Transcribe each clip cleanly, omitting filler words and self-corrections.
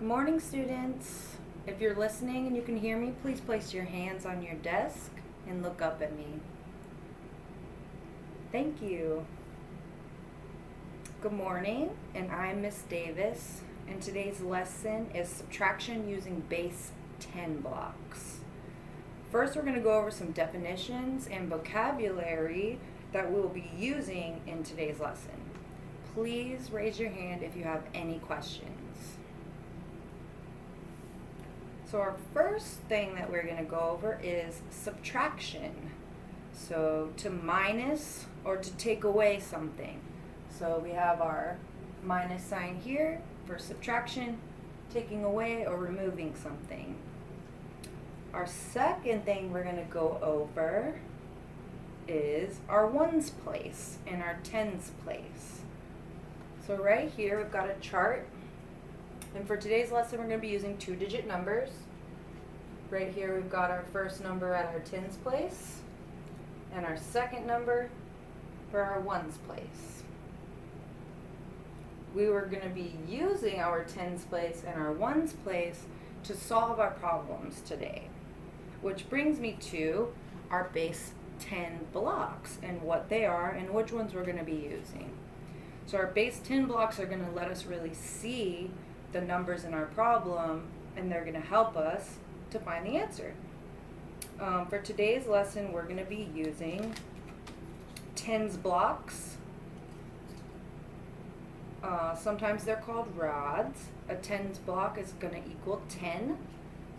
Good morning, students. If you're listening and you can hear me, please place your hands on your desk and look up at me. Thank you. Good morning, and I'm Miss Davis, and today's lesson is subtraction using base 10 blocks. First, we're going to go over some definitions and vocabulary that we'll be using in today's lesson. Please raise your hand if you have any questions. So our first thing that we're going to go over is subtraction. So to minus or to take away something. So we have our minus sign here for subtraction, taking away or removing something. Our second thing we're going to go over is our ones place and our tens place. So right here we've got a chart, and for today's lesson we're going to be using 2-digit numbers. Right here we've got our first number at our tens place and our second number for our ones place. We were going to be using our tens place and our ones place to solve our problems today, which brings me to our base 10 blocks and what they are and which ones we're going to be using. So our base 10 blocks are going to let us really see the numbers in our problem, and they're going to help us to find the answer. For today's lesson, we're going to be using tens blocks. Sometimes they're called rods. A tens block is going to equal 10.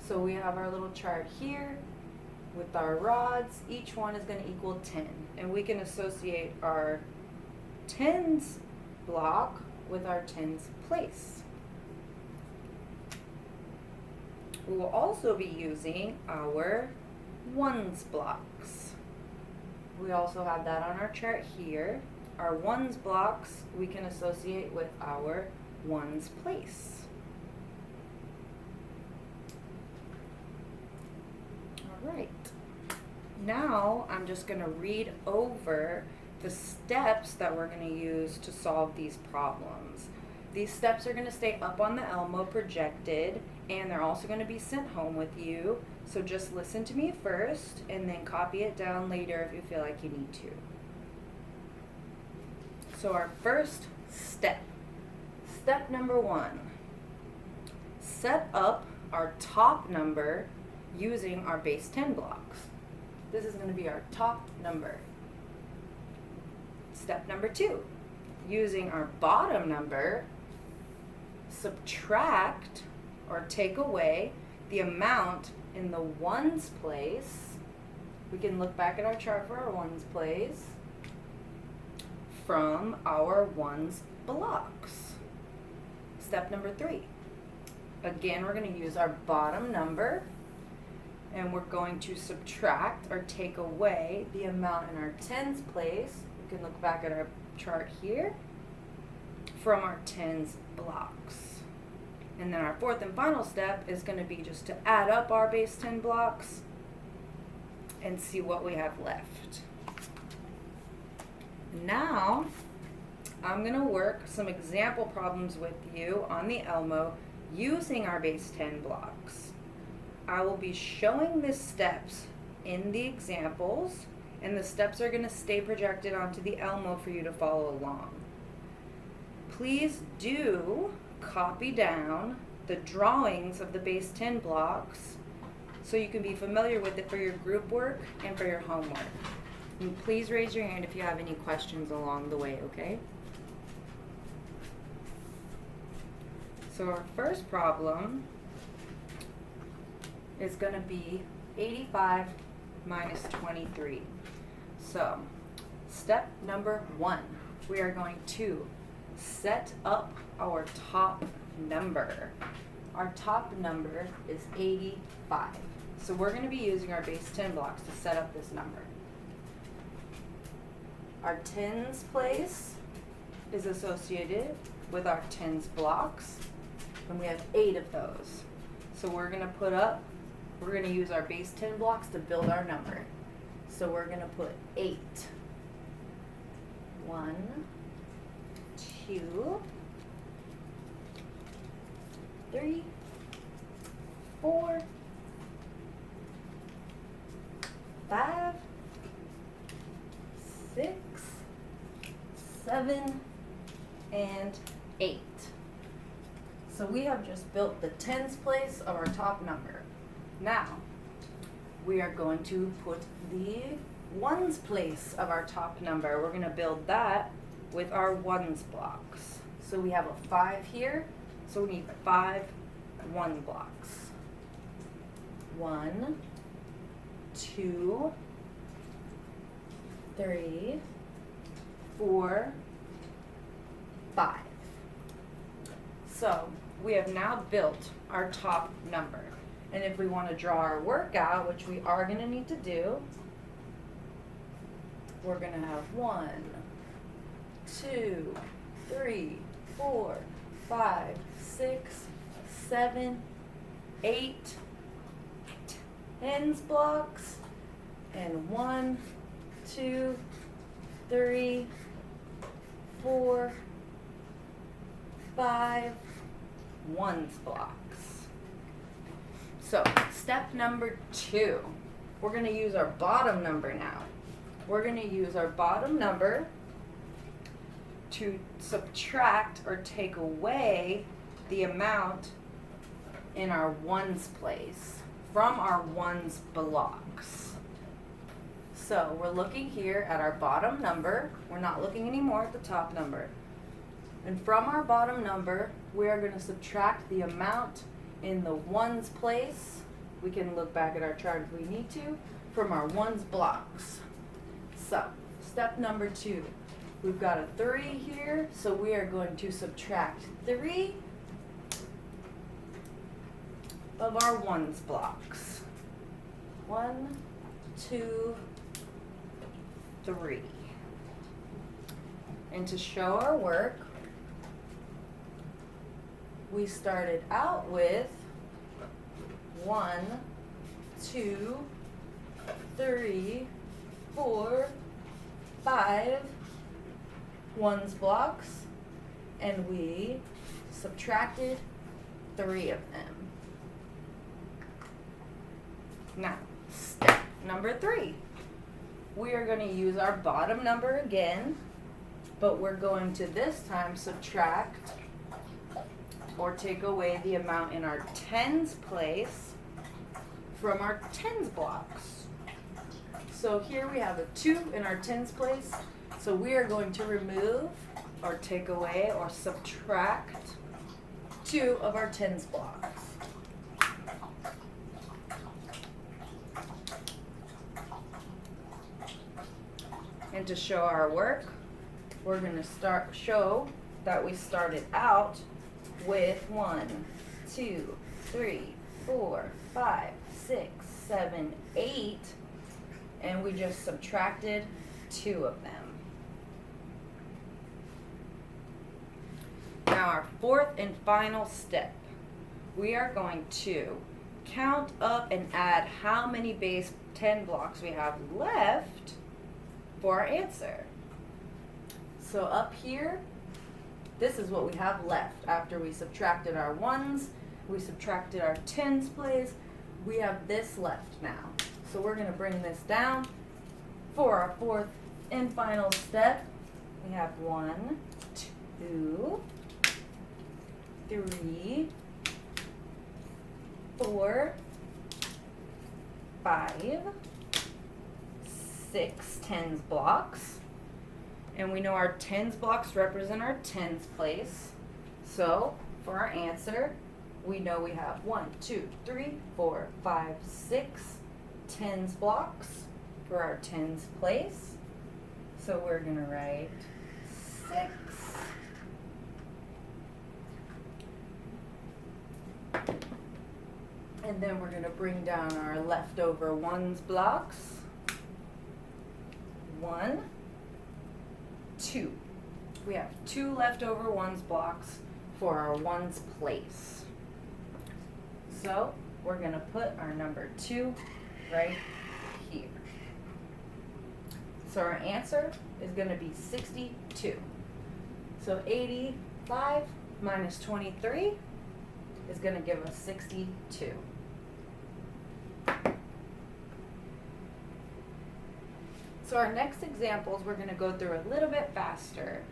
So we have our little chart here with our rods. Each one is going to equal 10. And we can associate our tens block with our tens place. We will also be using our ones blocks. We also have that on our chart here. Our ones blocks we can associate with our ones place. All right. Now I'm just going to read over the steps that we're going to use to solve these problems. These steps are going to stay up on the Elmo projected, and they're also going to be sent home with you. So just listen to me first and then copy it down later if you feel like you need to. So our first step, step number 1, set up our top number using our base 10 blocks. This is going to be our top number. Step number 2, using our bottom number, subtract or take away the amount in the ones place. We can look back at our chart for our ones place from our ones blocks. Step number 3, again we're going to use our bottom number, and we're going to subtract or take away the amount in our tens place. We can look back at our chart here from our tens blocks. And then our fourth and final step is going to be just to add up our base 10 blocks and see what we have left. Now, I'm going to work some example problems with you on the Elmo using our base 10 blocks. I will be showing the steps in the examples, and the steps are going to stay projected onto the Elmo for you to follow along. Please do copy down the drawings of the base 10 blocks so you can be familiar with it for your group work and for your homework. And please raise your hand if you have any questions along the way, okay? So our first problem is going to be 85 minus 23. So, step number 1, we are going to set up our top number. Our top number is 85. So we're going to be using our base 10 blocks to set up this number. Our tens place is associated with our tens blocks, and we have 8 of those. So we're going to use our base 10 blocks to build our number. So we're going to put 8. 1, 2, 3, 7, and 8. So we have just built the tens place of our top number. Now, we are going to put the ones place of our top number. We're going to build that with our ones blocks. So we have a 5 here, so we need 5 one blocks. 1, 2, 3, 4, 5. So we have now built our top number. And if we want to draw our work out, which we are going to need to do, we're going to have 1, 2, 3, 4, 5, 6, 7, 8 tens blocks, and 1, 2, 3, 4, 5 ones blocks. So step number 2, we're going to use our bottom number now. We're going to use our bottom number to subtract or take away the amount in our ones place from our ones blocks. So we're looking here at our bottom number. We're not looking anymore at the top number. And from our bottom number, we are going to subtract the amount in the ones place. We can look back at our chart if we need to, from our ones blocks. So step number 2, we've got a 3 here, so we are going to subtract 3 of our ones blocks. 1, 2, 3. And to show our work, we started out with 1, 2, 3, 4, 5 ones blocks, and we subtracted 3 of them. Now, step number 3. We are going to use our bottom number again, but we're going to this time subtract or take away the amount in our tens place from our tens blocks. So here we have a 2 in our tens place, so we are going to remove or take away or subtract 2 of our tens blocks. And to show our work, we're going to show that we started out with 1, 2, 3, 4, 5, 6, 7, 8, and we just subtracted 2 of them. Now our fourth and final step, we are going to count up and add how many base 10 blocks we have left for our answer. So up here, this is what we have left after we subtracted our ones, we subtracted our tens place, we have this left now. So we're going to bring this down for our fourth and final step. We have 1, 2, 3, 4, 5, 6 tens blocks. And we know our tens blocks represent our tens place. So for our answer, we know we have 1, 2, 3, 4, 5, 6 tens blocks for our tens place. So we're going to write 6. And then we're going to bring down our leftover ones blocks. 1, 2. We have 2 leftover ones blocks for our ones place. So we're going to put our number 2 right here. So our answer is going to be 62. So 85 minus 23 is going to give us 62. So our next examples, we're going to go through a little bit faster.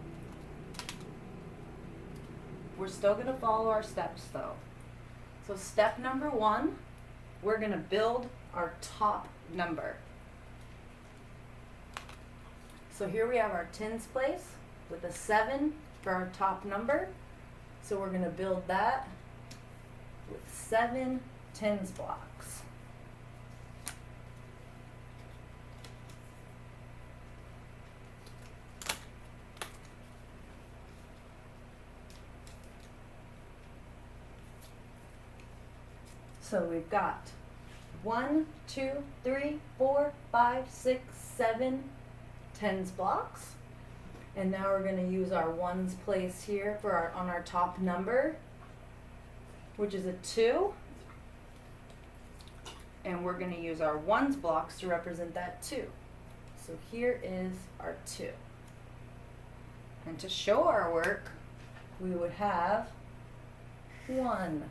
We're still going to follow our steps though. So step number 1, we're going to build our top number. So here we have our tens place with a 7 for our top number. So we're going to build that with 7 tens blocks. So we've got 1, 2, 3, 4, 5, 6, 7 tens blocks. And now we're going to use our ones place here for on our top number, which is a 2. And we're going to use our ones blocks to represent that 2. So here is our 2. And to show our work, we would have 1,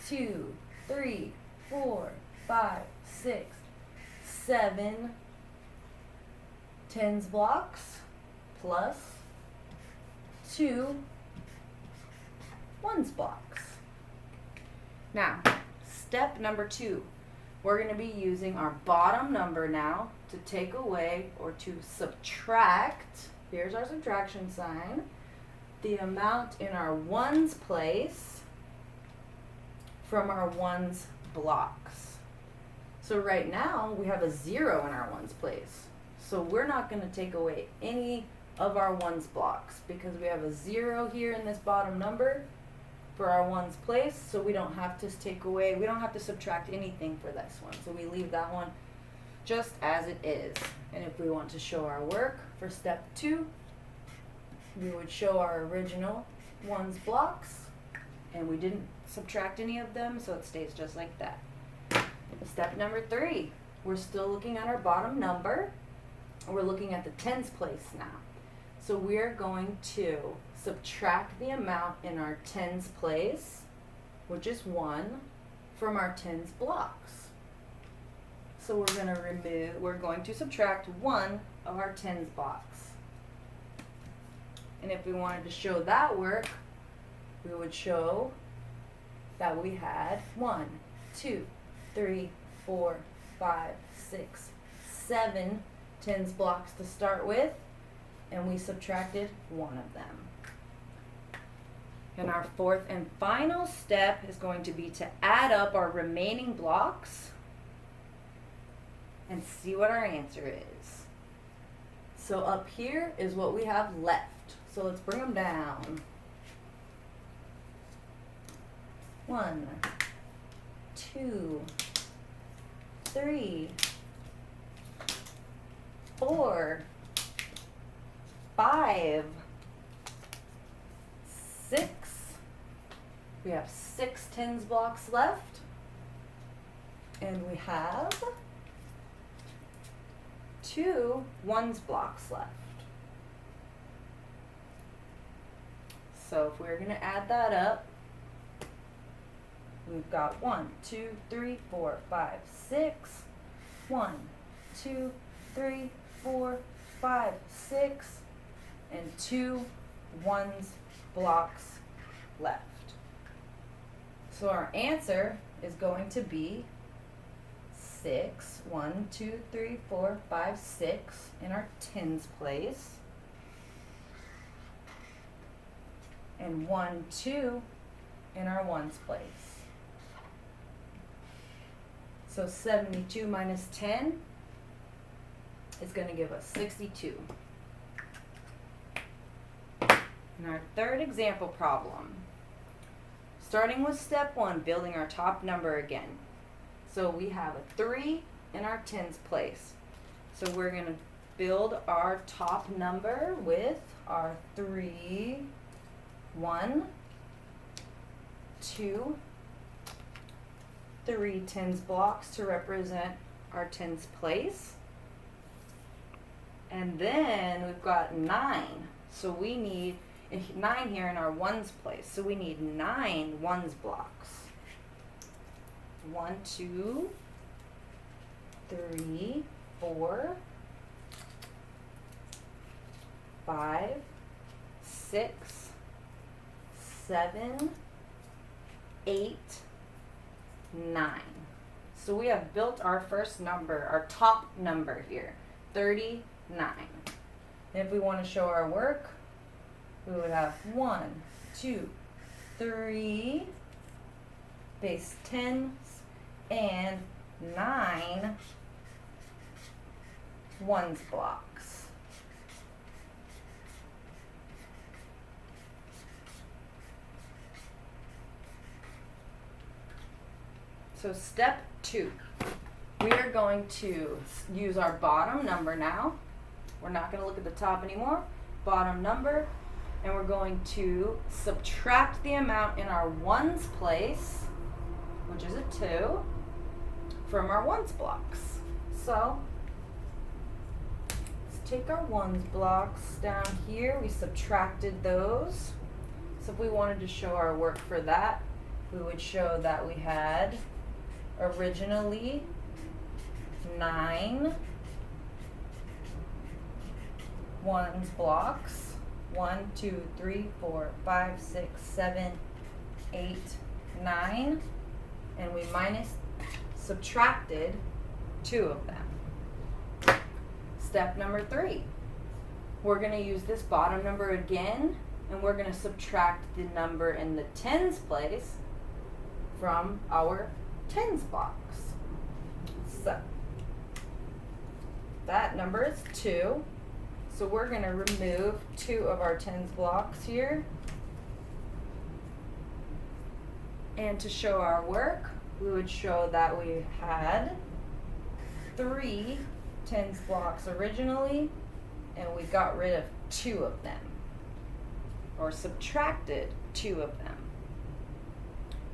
2, 3, 4, 5, 6, 7 tens blocks plus 2 ones blocks. Now, step number 2, we're going to be using our bottom number now to take away or to subtract, here's our subtraction sign, the amount in our ones place from our ones blocks. So right now we have a 0 in our ones place. So we're not going to take away any of our ones blocks because we have a 0 here in this bottom number for our ones place. So we don't have to take away, we don't have to subtract anything for this one. So we leave that one just as it is. And if we want to show our work for step 2, we would show our original ones blocks, and we didn't subtract any of them, so it stays just like that. Step number 3, we're still looking at our bottom number. We're looking at the tens place now. So we're going to subtract the amount in our tens place, which is 1, from our tens blocks. So we're going to subtract 1 of our tens blocks. And if we wanted to show that work, we would show that we had 1, 2, 3, 4, 5, 6, 7 tens blocks to start with, and we subtracted 1 of them. And our fourth and final step is going to be to add up our remaining blocks and see what our answer is. So up here is what we have left. So let's bring them down. 1, 2, 3, 4, 5, 6. We have 6 tens blocks left. And we have 2 ones blocks left. So if we're going to add that up, we've got 1, 2, 3, 4, 5, 6. 1, 2, 3, 4, 5, 6, and 2 ones blocks left. So our answer is going to be 6. 1, 2, 3, 4, 5, 6 in our tens place. And 1, 2 in our ones place. So 72 minus 10 is going to give us 62. And our third example problem. Starting with step 1, building our top number again. So we have a 3 in our tens place. So we're going to build our top number with our 3, 1, 2, 3 tens blocks to represent our tens place. And then we've got 9. So we need 9 here in our ones place. So we need 9 ones blocks. 1, 2, 3, 4, 5, 6, 7, 8, 9. So we have built our first number, our top number here, 39. And if we want to show our work, we would have 1, 2, 3 base 10s and 9 ones blocks. So step 2, we are going to use our bottom number now. We're not going to look at the top anymore. Bottom number, and we're going to subtract the amount in our ones place, which is a 2, from our ones blocks. So let's take our ones blocks down here. We subtracted those. So if we wanted to show our work for that, we would show that we had originally 9 ones blocks. 1, 2, 3, 4, 5, 6, 7, 8, 9. And we subtracted 2 of them. Step number 3. We're going to use this bottom number again, and we're going to subtract the number in the tens place from our tens box. So that number is 2. So we're going to remove 2 of our tens blocks here. And to show our work, we would show that we had 3 tens blocks originally, and we got rid of 2 of them, or subtracted 2 of them.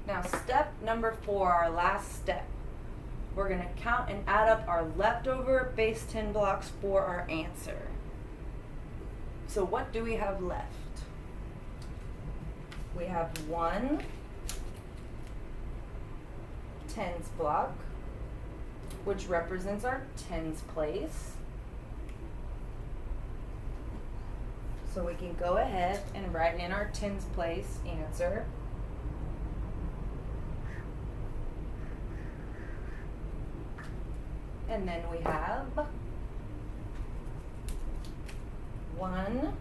Now step number 4, our last step. We're going to count and add up our leftover base 10 blocks for our answer. So what do we have left? We have 1 tens block, which represents our tens place. So we can go ahead and write in our tens place answer. And then we have 1,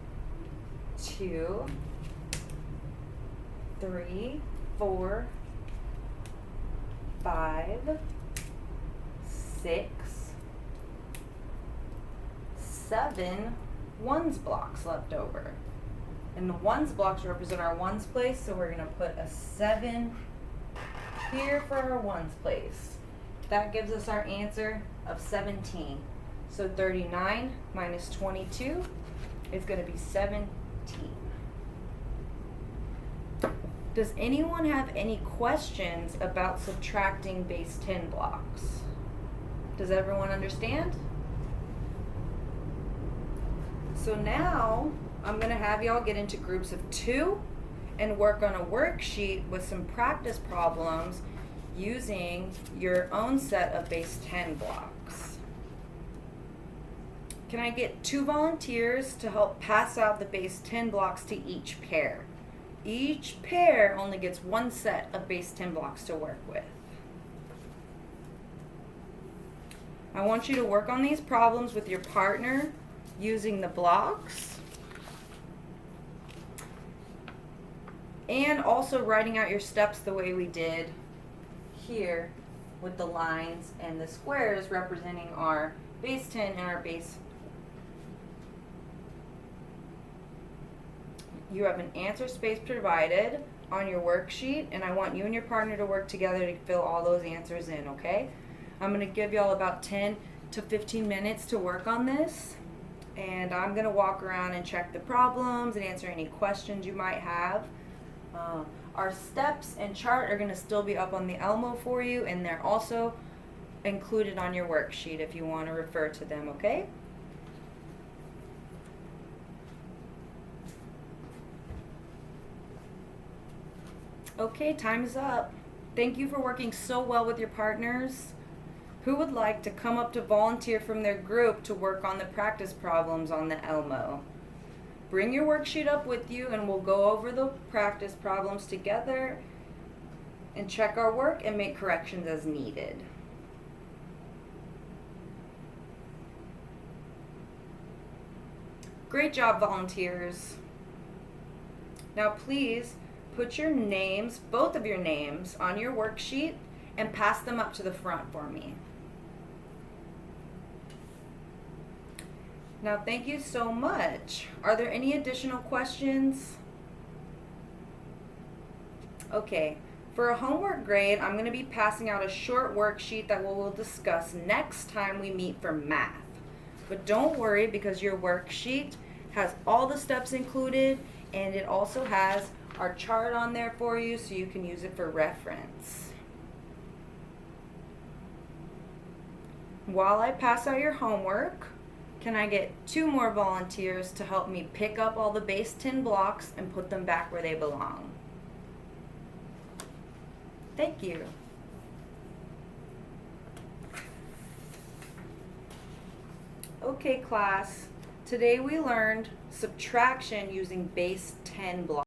2, 3, 4, 5, 6, 7 ones blocks left over. And the ones blocks represent our ones place, so we're going to put a 7 here for our ones place. That gives us our answer of 17. So 39 minus 22 is going to be 17. Does anyone have any questions about subtracting base 10 blocks? Does everyone understand? So now I'm going to have y'all get into groups of 2 and work on a worksheet with some practice problems using your own set of base 10 blocks. Can I get 2 volunteers to help pass out the base 10 blocks to each pair? Each pair only gets 1 set of base 10 blocks to work with. I want you to work on these problems with your partner using the blocks and also writing out your steps the way we did here with the lines and the squares representing our base 10 and our base. You have an answer space provided on your worksheet, and I want you and your partner to work together to fill all those answers in, okay? I'm going to give y'all about 10 to 15 minutes to work on this, and I'm going to walk around and check the problems and answer any questions you might have. Our steps and chart are going to still be up on the Elmo for you, and they're also included on your worksheet if you want to refer to them, okay? Okay, time's up. Thank you for working so well with your partners. Who would like to come up to volunteer from their group to work on the practice problems on the Elmo? bring your worksheet up with you and we'll go over the practice problems together and check our work and make corrections as needed. Great job, volunteers. Now please put your names, both of your names, on your worksheet and pass them up to the front for me. Now thank you so much. Are there any additional questions? Okay, for a homework grade, I'm going to be passing out a short worksheet that we'll discuss next time we meet for math. But don't worry, because your worksheet has all the steps included and it also has our chart on there for you so you can use it for reference. While I pass out your homework, can I get 2 more volunteers to help me pick up all the base tin blocks and put them back where they belong? Thank you. Okay, class. Today we learned subtraction using base 10 blocks.